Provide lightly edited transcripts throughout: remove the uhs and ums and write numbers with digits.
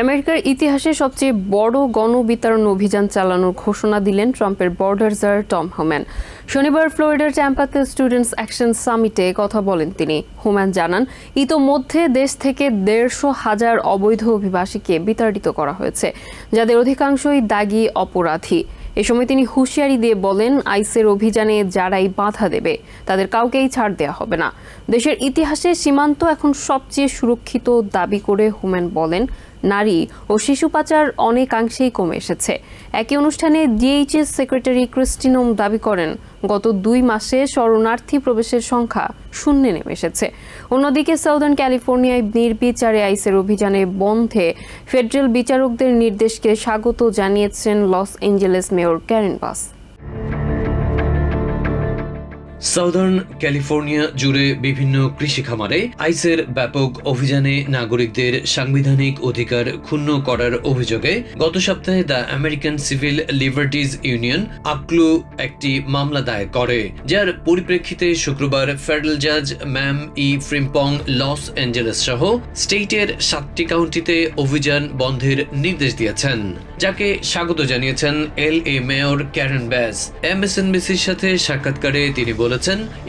আমেরিকার ইতিহাসে সবচেয়ে বড় গণবিতরণ অভিযান চালানোর ঘোষণা দিলেন ট্রাম্পের বর্ডার জার টম হোম্যান। শনিবার ফ্লোরিডার ট্যাম্পাতে স্টুডেন্টস অ্যাকশন সামিটে কথা বলেন তিনি। হোম্যান জানান, ইতোমধ্যে দেশ থেকে 150,000 অবৈধ অভিবাসীকে বিতাড়িত করা হয়েছে, যাদের অধিকাংশই দাগী অপরাধী। এ সময় তিনি হুঁশিয়ারি দিয়ে বলেন, আইসের অভিযানে যারাই বাধা দেবে তাদের কাউকেই ছাড় দেওয়া হবে না। দেশের ইতিহাসে সীমান্ত এখন সবচেয়ে সুরক্ষিত দাবি করে হোম্যান বলেন, নারী ও শিশু পাচার অনেকাংশেই কমে এসেছে। একই অনুষ্ঠানে ডিএইচএস সেক্রেটারি ক্রিস্টিনোম দাবি করেন, গত 2 মাসে শরণার্থী প্রবেশের সংখ্যা শূন্যে নেমে এসেছে। অন্যদিকে সাউদার্ন ক্যালিফোর্নিয়ায় নির্বিচারে আইসের অভিযানে বন্ধে ফেডারেল বিচারকদের নির্দেশকে স্বাগত জানিয়েছেন লস এঞ্জেলেস মেয়র ক্যারেন বাস। সাউদার্ন ক্যালিফোর্নিয়া জুড়ে বিভিন্ন কৃষি খামারে আইসের ব্যাপক অভিযানে নাগরিকদের সাংবিধানিক অধিকার ক্ষুণ্ণ করার অভিযোগে গত সপ্তাহে the American civil liberties union Aklu একটি মামলা দায়ের করে, যার পরিপ্রেক্ষিতে শুক্রবার ফেডারেল জাজ ম্যাম ই ফ্রিম্পং লস অ্যাঞ্জেলেস সহ স্টেটের 7টি কাউন্টিতে অভিযান বন্ধের নির্দেশ দিয়েছেন, যাকে স্বাগত জানিয়েছেন LA মেয়র ক্যারেন বাস। MSNBCর সাথে সাক্ষাৎকারে তিনি বলেছেন,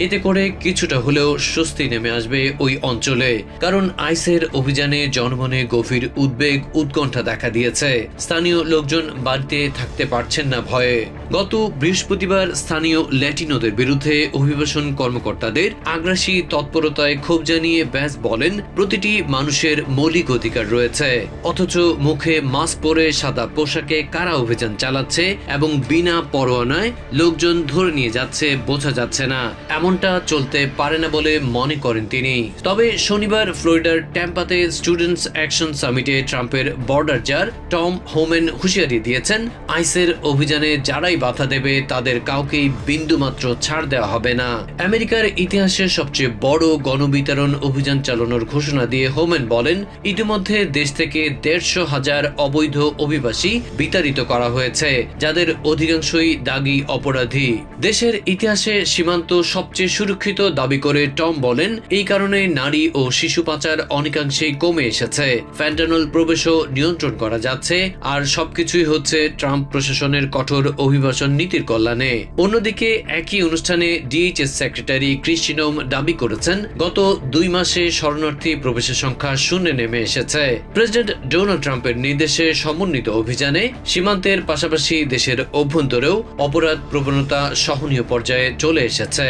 এতে করে কিছুটা হলেও স্বস্তি নেমে আসবে ওই অঞ্চলে, কারণ আইসের অভিযানে জনমনে গভীর উদ্বেগ উৎকণ্ঠা দেখা দিয়েছে। স্থানীয় লোকজন বাড়িতে থাকতে পারছেন না ভয়ে। গত বৃহস্পতিবার স্থানীয় ল্যাটিনোদের বিরুদ্ধে অভিবাসন কর্মকর্তাদের আগ্রাসী তৎপরতায় ক্ষোভ জানিয়ে ব্যাস বলেন, প্রতিটি মানুষের মৌলিক অধিকার রয়েছে, অথচ মুখে মাস্ক পরে সাদা পোশাকে কারা অভিযান চালাচ্ছে এবং বিনা পরোয়ানায় লোকজন ধরে নিয়ে যাচ্ছে বোঝা যাচ্ছে না। এমনটা চলতে পারে না বলে মনে করেন তিনি। তবে শনিবার ফ্লোরিডার ট্যাম্পাতে স্টুডেন্টস অ্যাকশন সামিটে ট্রাম্পের বর্ডার জার টম হোম্যান হুঁশিয়ারি দিয়েছেন, আইসের অভিযানে যারাই বাধা দেবে তাদের কাউকেই বিন্দুমাত্র ছাড় দেওয়া হবে না। আমেরিকার ইতিহাসে সবচেয়ে বড় গণবিতরণ অভিযান চালানোর ঘোষণা দিয়ে হোম্যান বলেন, ইতিমধ্যে দেশ থেকে 150,000 অবৈধ অভিবাসী বিতাড়িত করা হয়েছে, যাদের অধিকাংশই দাগী অপরাধী। দেশের ইতিহাসে সীমান্ত সবচেয়ে সুরক্ষিত দাবি করে টম বলেন, এই কারণে নারী ও শিশু পাচার অনেকাংশেই কমে এসেছে, ফ্যান্টানল প্রবেশও নিয়ন্ত্রণ করা যাচ্ছে, আর সবকিছুই হচ্ছে ট্রাম্প প্রশাসনের কঠোর অভিবাসন নীতির কল্যাণে। অন্যদিকে একই অনুষ্ঠানে ডিএইচএস সেক্রেটারি ক্রিস্টিনোম দাবি করেছেন, গত 2 মাসে শরণার্থী প্রবেশের সংখ্যা শূন্যে নেমে এসেছে। প্রেসিডেন্ট ডোনাল্ড ট্রাম্পের নির্দেশে সমন্বিত অভিযানে সীমান্তের পাশাপাশি দেশের অভ্যন্তরেও অপরাধ প্রবণতা সহনীয় পর্যায়ে চলে এসেছে।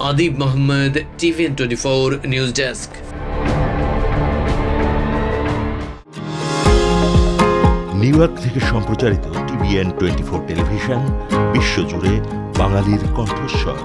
Adib Mohammad, TVN24 news desk. New York থেকে সম্প্রচারিত TVN24 টেলিভিশন বিশ্বজুড়ে বাঙালির কণ্ঠস্বর।